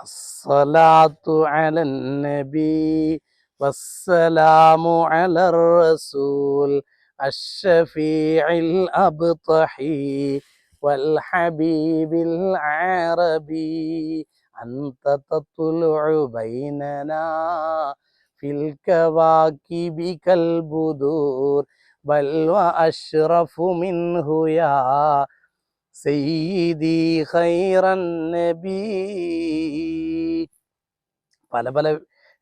അസ്സലാത്തു അലൻ നബി വസ്സലാമു അലർ റസൂൽ അഷ്ശഫീഇൽ അബ്തഹി വൽ ഹബീബിൽ അറബി അൻത തത്ലുഉ ബൈനനാ ഫിൽ കവാകിബി കൽ ബുദൂർ ബൽ വ അഷ്റഫു മിൻഹു യാ സയ്യിദി ഖൈറൻ നബി. പല പല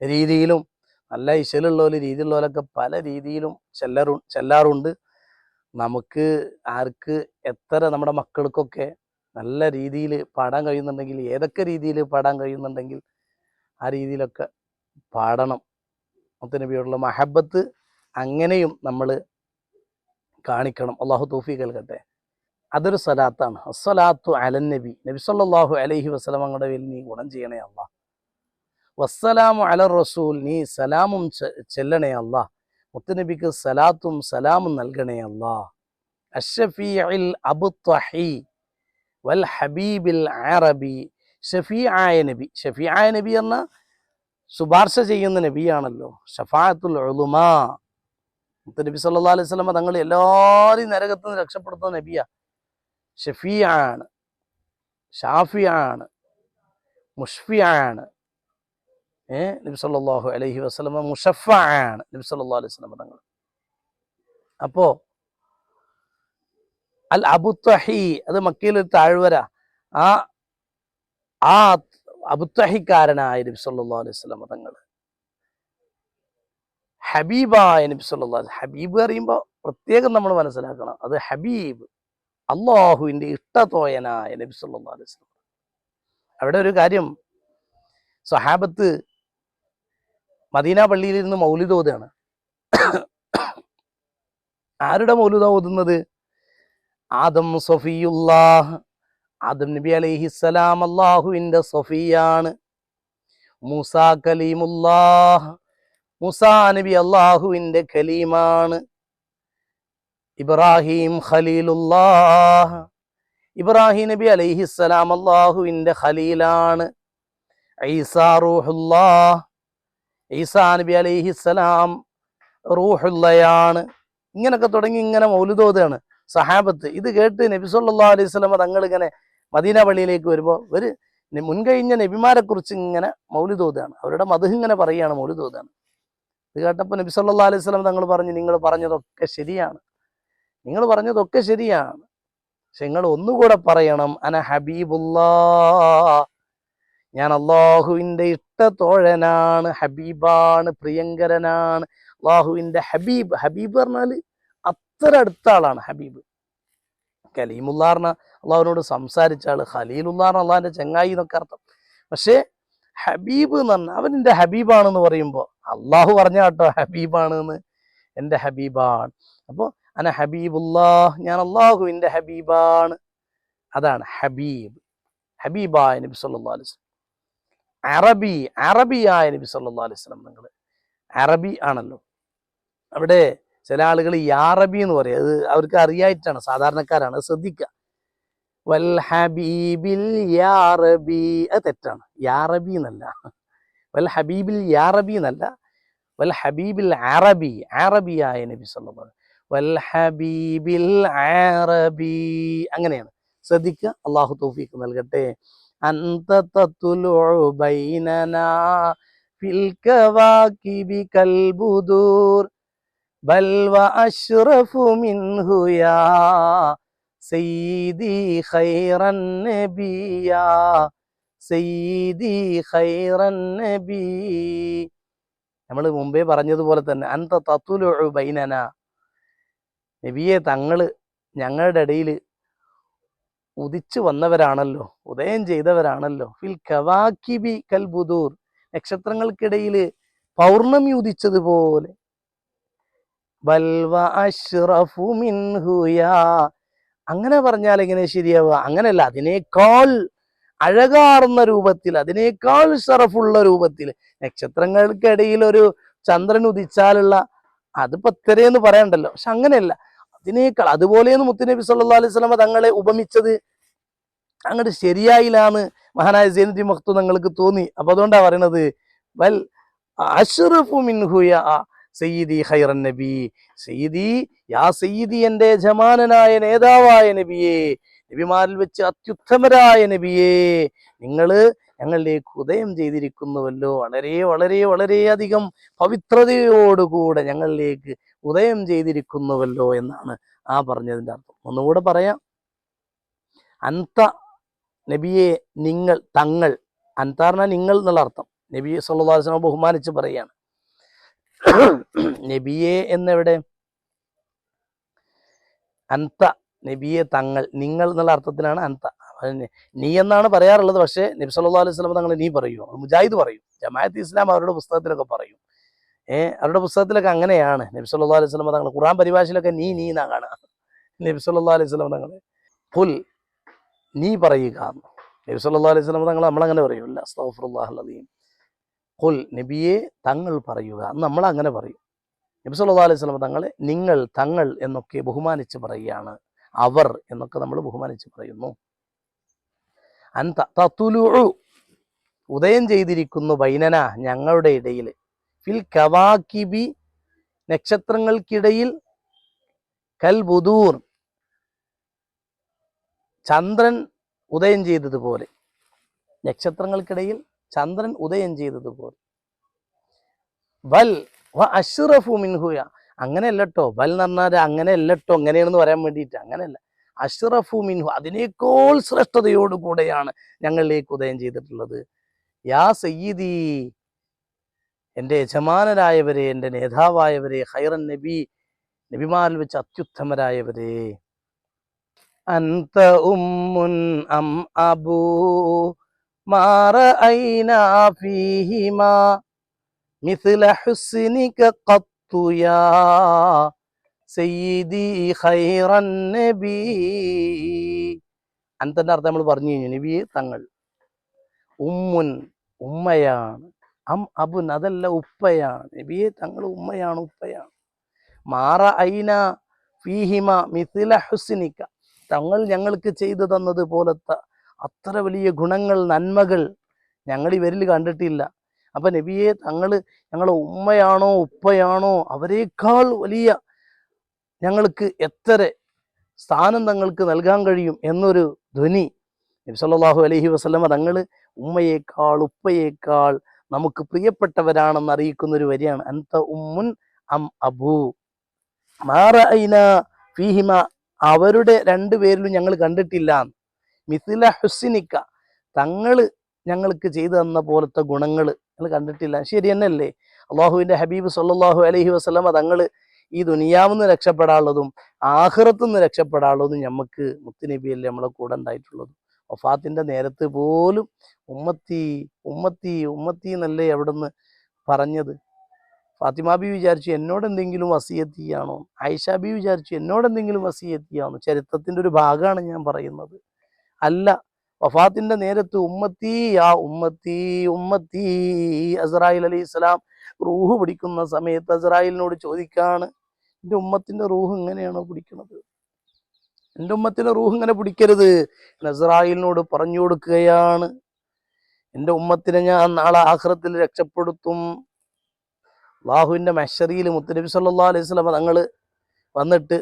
രീതിയിലും നല്ല ഇശലുള്ള രീതിയിലുള്ളവരൊക്കെ പല രീതിയിലും ചെല്ലാറുണ്ട്. നമുക്ക് ആർക്ക് എത്ര നമ്മുടെ മക്കൾക്കൊക്കെ നല്ല രീതിയിൽ പാടാൻ കഴിയുന്നുണ്ടെങ്കിൽ, ഏതൊക്കെ രീതിയിൽ പാടാൻ കഴിയുന്നുണ്ടെങ്കിൽ ആ രീതിയിലൊക്കെ പാടണം. മുത്തുനബിയോടുള്ള മഹബത്ത് അങ്ങനെയും നമ്മൾ കാണിക്കണം. അള്ളാഹു തൗഫീഖ് നൽകട്ടെ. അതൊരു സ്വലാത്താണ്. അസ്സലാത്തു അലൻ നബി, നബി സല്ലല്ലാഹു അലൈഹി വസല്ലം അങ്ങയുടെ പേരിൽ നീ ഗുണം ചെയ്യണേ അല്ലാഹ്. വസ്സലാമു അലർ റസൂൽ, നീ സലാമും ചെല്ലണേ അല്ലാഹ്. മുത്തുനബിക്ക് സലാത്തും സലാമും നൽകണേ അല്ലാഹ്. അഷ്ശഫീഇൽ അബ്തഹി വൽ ഹബീബിൽ അറബി, ഷഫീആയ നബി. ഷഫീആയ നബി എന്ന ശുപാർശ ചെയ്യുന്ന നബിയാണല്ലോ. ഷഫാഅത്തുൽ ഉളുമാ. മുത്തുനബി സല്ലല്ലാഹു അലൈഹി വസല്ലം തങ്ങൾ എല്ലാവരെയും നരകത്തിൽ നിന്ന് രക്ഷപ്പെടുത്തുന്ന നബിയാ. ഷഫീആണ്, ഷാഫിയാണ്, മുഷ്ഫിയാണ്. നബി സല്ലല്ലാഹു അലൈഹി വസല്ലം മുഷഫ്ഫഅയാണ് നബി സല്ലല്ലാഹു അലൈഹി വസല്ലം തങ്ങൾ. അപ്പോ അൽ അബുത്തഹി, അത് മക്കയിലൊരു താഴ്വര. ആ അബുത്തഹിക്കാരനായ നബി സല്ലല്ലാഹു അലൈഹി വസല്ലം തങ്ങൾ. ഹബീബായ നബി സല്ലല്ലാഹു അലൈഹി വസല്ലം. ഹബീബ് പറയുമ്പോൾ പ്രത്യേകം നമ്മൾ മനസ്സിലാക്കണം, അത് ഹബീബ്, അള്ളാഹുവിൻ്റെ ഇഷ്ടത്തോയനായ നബി സല്ലല്ലാഹു അലൈഹി വസല്ലം. അവിടെ ഒരു കാര്യം, സ്വഹാബത്ത് മദീന പള്ളിയിൽ ഇരുന്ന് മൗലിദ് ഓതുകയാണ്. ആരുടെ മൗലിദ ഓതുന്നത്? ആദം സഫിയുല്ലാഹ്, ആദം നബി അലൈഹിസ്സലാം അള്ളാഹുവിൻ്റെ സഫിയാണ്. മൂസാ കലീമുല്ലാഹ്, മൂസാ നബി അള്ളാഹുവിൻ്റെ കലീമാണ്. ഇബ്രാഹിം ഖലീലുല്ലാഹ്, ഇബ്രാഹിം നബി അലൈഹിസ്സലാം അള്ളാഹുവിൻ്റെ ഖലീലാണ്. ഈസാ റൂഹുല്ലാഹ്, ഈസാ നബി അലൈഹിസ്സലാം റൂഹുള്ളയാണ്. ഇങ്ങനൊക്കെ തുടങ്ങി ഇങ്ങനെ മൗലിദ് ഓതുകയാണ് സഹാബത്ത്. ഇത് കേട്ട് നബി സല്ലല്ലാഹു അലൈഹി വസല്ലം തങ്ങൾ ഇങ്ങനെ മദീന പള്ളിയിലേക്ക് വരുമ്പോൾ ഇവർ മുൻകഴിഞ്ഞ നബിമാരെ കുറിച്ച് ഇങ്ങനെ മൗലിദ് ഓതുകയാണ്. അവരുടെ മദ്ഹ് ഇങ്ങനെ പറയുകയാണ്, മൗലിദ് ഓതുകയാണ്. ഇത് കേട്ടപ്പോൾ നബി സല്ലല്ലാഹു അലൈഹി വസല്ലം തങ്ങൾ പറഞ്ഞു, നിങ്ങൾ പറഞ്ഞതൊക്കെ ശരിയാണ്, നിങ്ങൾ പറഞ്ഞതൊക്കെ ശരിയാണ്, പക്ഷെ നിങ്ങൾ ഒന്നുകൂടെ പറയണം, അന ഹബീബുല്ലാഹ്, ഞാൻ അള്ളാഹുവിൻ്റെ ഇഷ്ടത്തോഴനാണ്, ഹബീബാണ്, പ്രിയങ്കരനാണ്, അള്ളാഹുവിൻ്റെ ഹബീബ്. ഹബീബ് പറഞ്ഞാൽ അത്ര അടുത്ത ആളാണ് ഹബീബ്. കലീമുല്ലാ പറഞ്ഞാൽ അള്ളാഹുവിനോട് സംസാരിച്ച ആൾ, ഖലീലുല്ലാ പറഞ്ഞാൽ അള്ളാഹിൻ്റെ ചങ്ങായി എന്നൊക്കെ അർത്ഥം. പക്ഷേ ഹബീബ് എന്ന് പറഞ്ഞാൽ അവൻ എൻ്റെ ഹബീബാണെന്ന് പറയുമ്പോൾ അള്ളാഹു പറഞ്ഞ കേട്ടോ ഹബീബാണെന്ന്, എൻ്റെ ഹബീബാണ്. അപ്പോൾ അന ഹബീബുല്ലാഹ്, ഞാൻ അള്ളാഹുവിൻ്റെ ഹബീബാണ്. അതാണ് ഹബീബ്, ഹബീബായ നബി സല്ലല്ലാഹു അലൈഹി വസല്ലം. അറബി, അറബിയായ നബി സല്ലല്ലാഹു അലൈഹി വസല്ലം. നിങ്ങൾ അറബി ആണല്ലോ. അവിടെ ചില ആളുകൾ യാറബി എന്ന് പറയും, അത് അവർക്ക് അറിയായിട്ടാണ്, സാധാരണക്കാരാണ്, അത് ശ്രദ്ധിക്കുക. വൽ ഹബീബിൽ യാറബി, അത് തെറ്റാണ്. യാറബി എന്നല്ല, വൽ ഹബീബിൽ യാറബി എന്നല്ല, വൽ ഹബീബിൽ അറബി, അറബിയായ നബി സല്ലല്ലാഹു അലൈഹി വസല്ലം. വൽ ഹബീബിൽ അറബി, അങ്ങനെയാണ്, ശ്രദ്ധിക്കുക. അള്ളാഹു തൗഫീഖ് നൽകട്ടെ. അൻത തത്ലുഉ ബൈനനാ ഫിൽ കവാകിബി കൽ ബുദൂർ ബൽ വ അഷ്റഫു മിൻഹു യാ സയ്യിദി ഖൈറൻ നബി, യാ സയ്യിദി ഖൈറൻ നബി. നമ്മൾ മുമ്പേ പറഞ്ഞതുപോലെ തന്നെ അൻത തത്ലുഉ ബൈനനാ, നബിയെ തങ്ങൾ ഞങ്ങളുടെ ഇടയിൽ ഉദിച്ചു വന്നവരാണല്ലോ, ഉദയം ചെയ്തവരാണല്ലോ. ഫിൽ കവാകിബി കൽ ബുദൂർ, നക്ഷത്രങ്ങൾക്കിടയിൽ പൗർണമി ഉദിച്ചതുപോലെ. ബൽ വ അഷ്റഫു മിൻഹു യാ, അങ്ങനെ പറഞ്ഞാൽ എങ്ങനെ ശരിയാവുക? അങ്ങനെയല്ല, അതിനേക്കാൾ അഴകാർന്ന രൂപത്തിൽ, അതിനേക്കാൾ ഷറഫുള്ള രൂപത്തിൽ. നക്ഷത്രങ്ങൾക്കിടയിൽ ഒരു ചന്ദ്രൻ ഉദിച്ചാലുള്ള അതിപ്പോ എത്രയെന്ന് പറയണ്ടല്ലോ, പക്ഷെ അങ്ങനെയല്ല, അതിനേക്കാൾ. അതുപോലെയെന്ന് മുത്തുനബി സല്ലല്ലാഹു അലൈഹി വസല്ലം തങ്ങളെ ഉപമിച്ചത് അങ്ങോട്ട് ശരിയായില്ലാന്ന് മഹാനായ സൈനുദ്ദീൻ മഖ്ദൂം തങ്ങൾക്ക് തോന്നി. അപ്പൊ അതുകൊണ്ടാ പറയണത് വൽ അഷ്റഫു മിൻഹു യാ സയ്യിദി ഖൈറൻ നബി, സയ്യിദി യാ സയ്യിദി, എന്റെ യജമാനനായ നേതാവായ നബിയെ, നബിമാരിൽ വെച്ച് അത്യുത്തമരായ നബിയെ, നിങ്ങള് ഞങ്ങളിലേക്ക് ഉദയം ചെയ്തിരിക്കുന്നുവല്ലോ, വളരെ വളരെ വളരെയധികം പവിത്രതയോടുകൂടെ ഞങ്ങളിലേക്ക് ഉദയം ചെയ്തിരിക്കുന്നുവല്ലോ എന്നാണ് ആ പറഞ്ഞതിൻ്റെ അർത്ഥം. ഒന്നുകൂടെ പറയാം. അന്ത നബിയെ, നിങ്ങൾ, തങ്ങൾ, അന്താർന്ന നിങ്ങൾ എന്നുള്ള അർത്ഥം. നബി സല്ലല്ലാഹു അലൈഹി വസല്ലം ബഹുമാനിച്ച് പറയാണ്. നബിയെ എന്നെവിടെ? അന്ത, നബിയെ തങ്ങൾ, നിങ്ങൾ എന്നുള്ള അർത്ഥത്തിലാണ് അന്ത. നീ എന്നാണ് പറയാറുള്ളത്, പക്ഷേ നബി സല്ലല്ലാഹു അലൈഹി വസല്ലം തങ്ങൾ നീ പറയൂ, മുജാഹിദ് പറയും, ജമാഅത്ത് ഇസ്ലാം അവരുടെ പുസ്തകത്തിലൊക്കെ പറയും. അവരുടെ പുസ്തകത്തിലൊക്കെ അങ്ങനെയാണ്. നബി സല്ലല്ലാഹു അലൈഹി വസല്ലം തങ്ങൾ ഖുർആൻ പരിഭാഷയിലൊക്കെ നീ എന്നാ കാണുക. നബി സല്ലല്ലാഹു അലൈഹി വസല്ലം തങ്ങൾ ഖുൽ, നീ പറയുക. നബി സല്ലല്ലാഹു അലൈഹി വസല്ലം തങ്ങൾ നമ്മളങ്ങനെ പറയൂല്ല, അസ്തഗ്ഫിറുല്ലാഹൽ അദീം. ഖുൽ, നബിയെ തങ്ങൾ പറയുക, നമ്മളങ്ങനെ പറയും. നബി സല്ലല്ലാഹു അലൈഹി വസല്ലം തങ്ങളെ നിങ്ങൾ, തങ്ങൾ എന്നൊക്കെ ബഹുമാനിച്ച് പറയുകയാണ്. അവർ എന്നൊക്കെ നമ്മൾ ബഹുമാനിച്ച് പറയുന്നു. അൻത തതുലുഉ, ഉദയം ചെയ്തിരിക്കുന്നു, ബൈനന, ഞങ്ങളുടെ ഇടയിൽ, ഫിൽ കവാകിബി, നക്ഷത്രങ്ങൾക്കിടയിൽ, കൽ ബുദൂർ, ചന്ദ്രൻ ഉദയം ചെയ്തതുപോലെ, നക്ഷത്രങ്ങൾക്കിടയിൽ ചന്ദ്രൻ ഉദയം ചെയ്തതുപോലെ. വൽ വ അഷ്റഫു മിൻഹു, അങ്ങനെയല്ലട്ടോ, വൽ എന്ന് പറഞ്ഞാൽ അങ്ങനെയല്ലട്ടോ, അങ്ങനെയാണെന്ന് പറയാൻ വേണ്ടിയിട്ട്, അങ്ങനെയല്ല. അഷ്റഫു മിൻഹു, അതിനേക്കാൾ ശ്രേഷ്ഠതയോടുകൂടെയാണ് ഞങ്ങളിലേക്ക് ഉദയം ചെയ്തിട്ടുള്ളത്. യാ സയ്യിദി, എൻ്റെ യജമാനരായവരെ, എൻ്റെ നേതാവായവരെ, ഖൈറൻ നബി, നബിമാരിൽ വെച്ച് അത്യുത്തമരായവരെ. അൻത ഉമ്മുൻ അം അബൂ മാ റഅയ്നാ ഫീഹിമാ മിസ്ല ഹുസ്നിക ഖത്തു യാ സയ്യിദി ഖൈറൻ നബി. അൻതന്റെ അർത്ഥം നമ്മൾ പറഞ്ഞു കഴിഞ്ഞു. നബി തങ്ങൾ, ഉമ്മുൻ ഉമ്മയാണ്, അം അബുൻ അതല്ല ഉപ്പയാണ്. നബിയെ തങ്ങൾ ഉമ്മയാണ്, ഉപ്പയാണ്. മാറ ഐന ഫീഹിമ മിസ്ല ഹുസ്നിക, തങ്ങൾ ഞങ്ങൾക്ക് ചെയ്തു തന്നത് പോലത്തെ അത്ര വലിയ ഗുണങ്ങൾ, നന്മകൾ ഞങ്ങൾ ഇവരിൽ കണ്ടിട്ടില്ല. അപ്പൊ നബിയെ തങ്ങൾ ഞങ്ങളെ ഉമ്മയാണോ ഉപ്പയാണോ അവരെക്കാൾ വലിയ ഞങ്ങൾക്ക് എത്ര സ്ഥാനം തങ്ങൾക്ക് നൽകാൻ കഴിയും എന്നൊരു ധ്വനി നബി സല്ലല്ലാഹു അലൈഹി വസല്ലമ തങ്ങൾ ഉമ്മയേക്കാൾ ഉപ്പയേക്കാൾ നമുക്ക് പ്രിയപ്പെട്ടവരാണെന്ന് അറിയിക്കുന്ന ഒരു വരിയാണ്. അൻത ഉമ്മുൻ അം അബൂ മാ റഅയ്ന ഫീഹിമ, അവരുടെ രണ്ടുപേരിലും ഞങ്ങൾ കണ്ടിട്ടില്ല. മിസ്ല ഹുസ്നിക, തങ്ങൾ ഞങ്ങൾക്ക് ചെയ്തു തന്ന പോലത്തെ ഗുണങ്ങൾ ഞങ്ങൾ കണ്ടിട്ടില്ല. ശരി തന്നെയല്ലേ? അള്ളാഹുവിൻ്റെ ഹബീബ് സല്ലല്ലാഹു അലൈഹി വസല്ലമ തങ്ങൾ ഈ ദുനിയാവിന്ന് രക്ഷപ്പെടാനുള്ളതും ആഖിറത്തുനിന്ന് രക്ഷപ്പെടാനുള്ളതും നമുക്ക് മുത്തുനബിയല്ലേ നമ്മളെ കൂടെ ഉണ്ടായിട്ടുള്ളതും. വഫാത്തിൻ്റെ നേരത്ത് പോലും ഉമ്മത്തി ഉമ്മത്തി ഉമ്മത്തി എന്നല്ലേ അവിടുന്ന് പറഞ്ഞത്. ഫാത്തിമ ബി വിചാരിച്ചു എന്നോട് എന്തെങ്കിലും വസിയത്ത് ചെയ്യാണോ, ആയിഷ ബി വിചാരിച്ചു എന്നോട് എന്തെങ്കിലും വസിയത്ത് ചെയ്യാണോ. ചരിത്രത്തിൻ്റെ ഒരു ഭാഗമാണ് ഞാൻ പറയുന്നത്, അല്ല. വഫാത്തിൻ്റെ നേരത്ത് ഉമ്മത്തി യാ ഉമ്മത്തി ഉമ്മത്തി, അസ്രായിൽ അലൈഹിസ്സലാം റൂഹ് പിടിക്കുന്ന സമയത്ത് അസ്രായിലിനോട് ചോദിക്കാണ്, എൻ്റെ ഉമ്മത്തിൻ്റെ റൂഹ് ഇങ്ങനെയാണോ പിടിക്കുന്നത്? എൻ്റെ ഉമ്മത്തിൻ്റെ റൂഹ് ഇങ്ങനെ പിടിക്കരുത്. അസ്രായിലിനോട് പറഞ്ഞു കൊടുക്കുകയാണ്, എൻ്റെ ഉമ്മത്തിനെ ഞാൻ നാളെ ആഖിറത്തിൽ രക്ഷപ്പെടുത്തും. അല്ലാഹുവിൻ്റെ മഹ്ശറിയിൽ മുത്തുനബി സല്ലല്ലാഹു അലൈഹി വസല്ലം തങ്ങൾ വന്നിട്ട്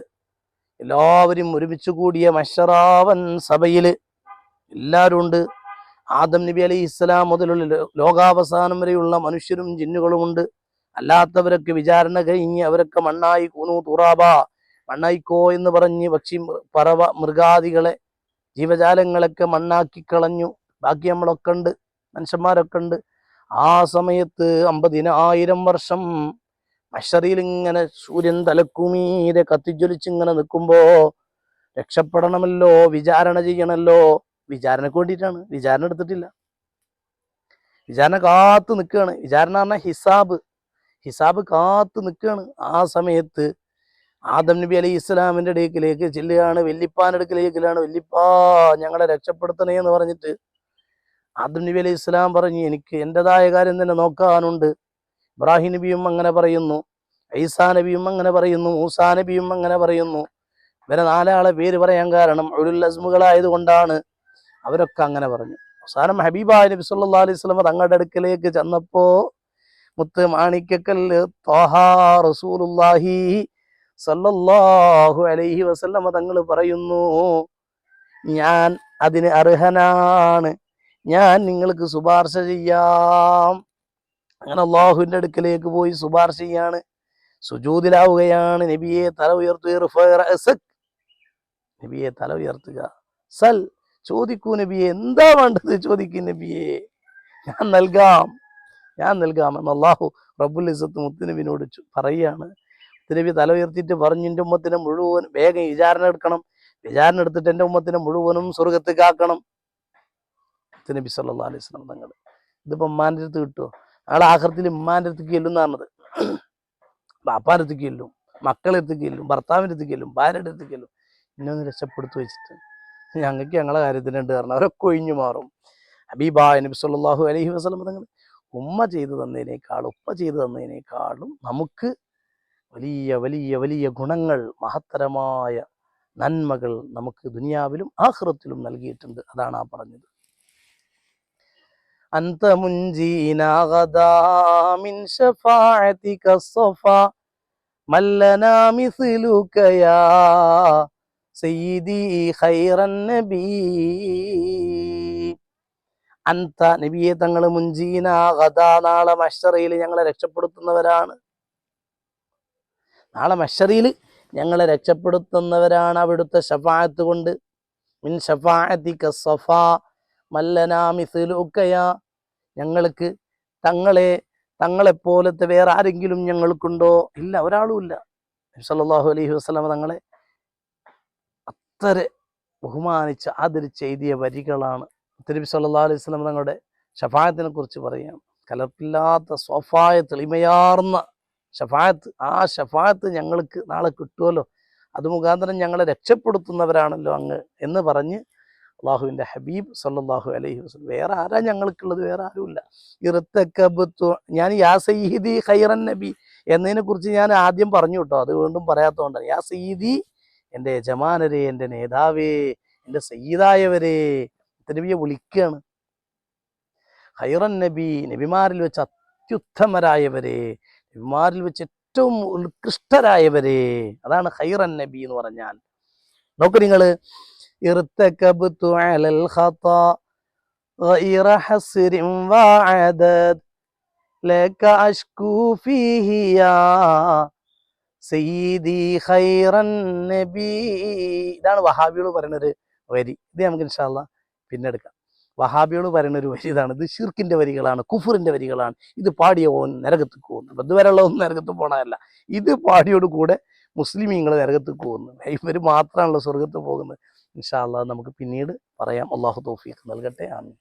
എല്ലാവരും ഒരുമിച്ച് കൂടിയ മഹ്ശറാവൻ സഭയിൽ എല്ലാവരും ഉണ്ട്. ആദം നബി അലൈഹിസ്സലാം മുതലുള്ള ലോകാവസാനം വരെയുള്ള മനുഷ്യരും ജിന്നുകളുമുണ്ട്. അല്ലാത്തവരൊക്കെ വിചാരണ കഴിഞ്ഞ് അവരൊക്കെ മണ്ണായി കൂനു തുറാബ, മണ്ണായിക്കോ എന്ന് പറഞ്ഞ് പക്ഷി പറവ മൃഗാദികളെ ജീവജാലങ്ങളൊക്കെ മണ്ണാക്കി കളഞ്ഞു. ബാക്കി നമ്മളൊക്കെ ഉണ്ട്, മനുഷ്യന്മാരൊക്കെ ഉണ്ട്. ആ സമയത്ത് 50,000 വർഷം മഹ്ശറിൽ ഇങ്ങനെ സൂര്യൻ തലക്കുമീരെ കത്തിജ്വലിച്ചിങ്ങനെ നിൽക്കുമ്പോ രക്ഷപ്പെടണമല്ലോ, വിചാരണ ചെയ്യണമല്ലോ. വിചാരണക്ക് വേണ്ടിയിട്ടാണ്, വിചാരണ എടുത്തിട്ടില്ല, വിചാരണ കാത്തു നിൽക്കുകയാണ്. വിചാരണ പറഞ്ഞാൽ ഹിസാബ് കാത്തു നിൽക്കുകയാണ്. ആ സമയത്ത് ആദം നബി അലൈഹി ഇസ്ലാമിൻ്റെ അടുക്കിലേക്ക് ചെല്ലുകയാണ്, വല്ലിപ്പാൻ്റെ അടുക്കിലേക്കിലാണ്. വല്ലിപ്പാ ഞങ്ങളെ രക്ഷപ്പെടുത്തണേ എന്ന് പറഞ്ഞിട്ട് ആദം നബി അലൈഹി ഇസ്ലാം പറഞ്ഞു, എനിക്ക് എൻ്റെതായ കാര്യം തന്നെ നോക്കാനുണ്ട്. ഇബ്രാഹിം നബിയും അങ്ങനെ പറയുന്നു, ഈസാ നബിയും അങ്ങനെ പറയുന്നു, മൂസാ നബിയും അങ്ങനെ പറയുന്നു. ഇവരെ നാലാളെ പേര് പറയാൻ കാരണം ഉലുൽ അസ്മുകളായത് കൊണ്ടാണ്. അവരൊക്കെ അങ്ങനെ പറഞ്ഞു. അവസാനം ഹബീബായ നബി സല്ലല്ലാഹു അലൈഹി വസല്ലം തങ്ങളുടെ അടുക്കലേക്ക് ചെന്നപ്പോ മുത്ത് മാണിക്കക്കല്ല് ത്വാഹ റസൂലുള്ളാഹി സല്ലല്ലാഹു അലൈഹി വസല്ലം തങ്ങൾ പറയുന്നു, ഞാൻ അതിന് അർഹനാണ്, ഞാൻ നിങ്ങൾക്ക് ശുപാർശ ചെയ്യാം. അങ്ങനെ അള്ളാഹുവിന്റെ അടുക്കലേക്ക് പോയി ശുപാർശ ചെയ്യാണ്. സുജൂദിലാവുകയാണ്. നബിയെ തല ഉയർത്തുക, നബിയെ തല ഉയർത്തുക. സൽ, ചോദിക്കൂ നബിയെ, എന്താ വേണ്ടത് ചോദിക്കൂ നബിയെ, ഞാൻ നൽകാം എന്ന് അള്ളാഹു റബ്ബുൽ ഇസ്സത്ത് മുത്തുനബിനോട് പറയുകയാണ്. മുത്തുനബി തല ഉയർത്തിയിട്ട് പറഞ്ഞു, എൻ്റെ ഉമ്മത്തിനെ മുഴുവൻ വേഗം വിചാരണ എടുക്കണം, വിചാരണ എടുത്തിട്ട് എൻ്റെ ഉമ്മത്തിനെ മുഴുവനും സ്വർഗത്ത് കാക്കണം. മുത്തുനബി സല്ലല്ലാഹു അലൈഹി വസല്ലം തങ്ങൾ ഇതിപ്പോ ഉമ്മാൻ്റെ അടുത്ത് കിട്ടുമോ? ആളെ ആഖിറത്തിൽ ഉമ്മാൻ്റെ അടുത്തേക്ക് ചെല്ലും എന്നാണത്. ബാപ്പാൻ്റെ അടുത്തേക്ക് ചെല്ലും, മക്കളെ അടുത്തേക്ക് ചെല്ലും, ഭർത്താവിൻ്റെ അടുത്തേക്ക് ചെല്ലും, ഭാര്യയുടെ അടുത്തേക്ക് ചെല്ലും. ഇന്നൊന്ന് രക്ഷപ്പെടുത്തു വെച്ചിട്ട് ഞങ്ങൾക്ക് ഞങ്ങളെ കാര്യത്തിനുണ്ട് കാരണം അവരൊക്കെ ഒഴിഞ്ഞു മാറും. ഹബീബായ നബി സല്ലല്ലാഹു അലൈഹി വസല്ലം തങ്ങൾ ഉമ്മ ചെയ്തു തന്നതിനേക്കാളും ഉപ്പ ചെയ്തു തന്നതിനേക്കാളും നമുക്ക് വലിയ വലിയ വലിയ ഗുണങ്ങൾ, മഹത്തരമായ നന്മകൾ നമുക്ക് ദുനിയാവിലും ആഖിറത്തിലും നൽകിയിട്ടുണ്ട്. അതാണ് ആ പറഞ്ഞത്. അൻത മുൻജീനാ ഗദാ മിൻ ശഫാഅതിക സഫാ മല്ലനാ മിസ്ലുക യാ സയ്യിദി ഖൈറൻ നബി. അൻത നബിയെ തങ്ങൾ മുൻജീന ഗദാ, നാളെ മഹ്ശറയിൽ ഞങ്ങളെ രക്ഷപ്പെടുത്തുന്നവരാണ്. നാളെ മഹ്ശറയിൽ ഞങ്ങളെ രക്ഷപ്പെടുത്തുന്നവരാണ് അവിടുത്തെ ശഫാഅത്ത് കൊണ്ട്. മിൻ ശഫാഅതിക സഫാ മല്ലനാ മിസ്ലുക യാ, ഞങ്ങൾക്ക് തങ്ങളെപ്പോലത്തെ വേറെ ആരെങ്കിലും ഞങ്ങൾക്കുണ്ടോ? ഇല്ല, ഒരാളും ഇല്ല. നബി സല്ലല്ലാഹു അലൈഹി വസല്ലം തങ്ങളെ അത്ര ബഹുമാനിച്ച് ആദരിച്ച് എഴുതിയ വരികളാണ്. നബി സല്ലല്ലാഹു അലൈഹി വസല്ലം തങ്ങളുടെ ശഫാഅത്തിനെ കുറിച്ച് പറയാം. കലർപ്പില്ലാത്ത സ്വഫായ തെളിമയാർന്ന ഷഫാഅത്ത്, ആ ഷഫാഅത്ത് ഞങ്ങൾക്ക് നാളെ കിട്ടുമല്ലോ, അത് മുഖാന്തരം ഞങ്ങളെ രക്ഷപ്പെടുത്തുന്നവരാണല്ലോ അങ്ങ് എന്ന് പറഞ്ഞ് അള്ളാഹുവിൻ്റെ ഹബീബ് സല്ലല്ലാഹു അലൈഹി വസല്ലം, വേറെ ആരാ ഞങ്ങൾക്കുള്ളത്? വേറെ ആരുമില്ല. ഇർതകബ്തു, ഞാൻ യാ സയ്യിദി ഖൈറൻ നബി എന്നതിനെ കുറിച്ച് ഞാൻ ആദ്യം പറഞ്ഞു കേട്ടോ, അത് വീണ്ടും പറയാത്തതുകൊണ്ടാണ്. യാ സയ്യിദി, എൻ്റെ യജമാനരെ, എൻ്റെ നേതാവേ, എൻ്റെ സയ്യിദായവരെ, നബിയെ വിളിക്കുകയാണ്. ഖൈറൻ നബി, നബിമാരിൽ വെച്ച് അത്യുത്തമരായവരെ, നബിമാരിൽ വെച്ച് ഏറ്റവും ഉത്കൃഷ്ടരായവരെ, അതാണ് ഖൈറൻ നബി എന്ന് പറഞ്ഞാൽ. നോക്കൂ നിങ്ങൾ, ഇർതകബ്തു അലൽ ഖതാ ഗൈറ ഹസ്രിൻ വഅദദ് ലക അഷ്കൂ ഫീഹി യാ സയ്യിദി ഖൈറൻ നബി. ഇതാണ് വഹാബികൾ പറയുന്നൊരു വരി. ഇത് നമുക്ക് ഇൻഷാ അല്ലാഹ് പിന്നെ എടുക്കാം. വഹാബികൾ പറയുന്നൊരു വരി ഇതാണ്. ഇത് ഷിർക്കിന്റെ വരികളാണ്, കുഫറിന്റെ വരികളാണ്. ഇത് പാടിയ ഓൻ നരകത്ത് പോകുന്നു. ഇതുവരെയുള്ള ഒന്നും നരകത്ത് പോകണമല്ല, ഇത് പാടിയോട് കൂടെ മുസ്ലിമീങ്ങൾ നരകത്ത് പോകുന്നു. ഇവർ മാത്രമാണല്ലോ സ്വർഗത്ത് പോകുന്നത്. ഇൻഷാ അല്ലാഹ് നമുക്ക് പിന്നീട് പറയാം. അള്ളാഹു തൗഫീഖ് നൽകട്ടെ. ആമീൻ.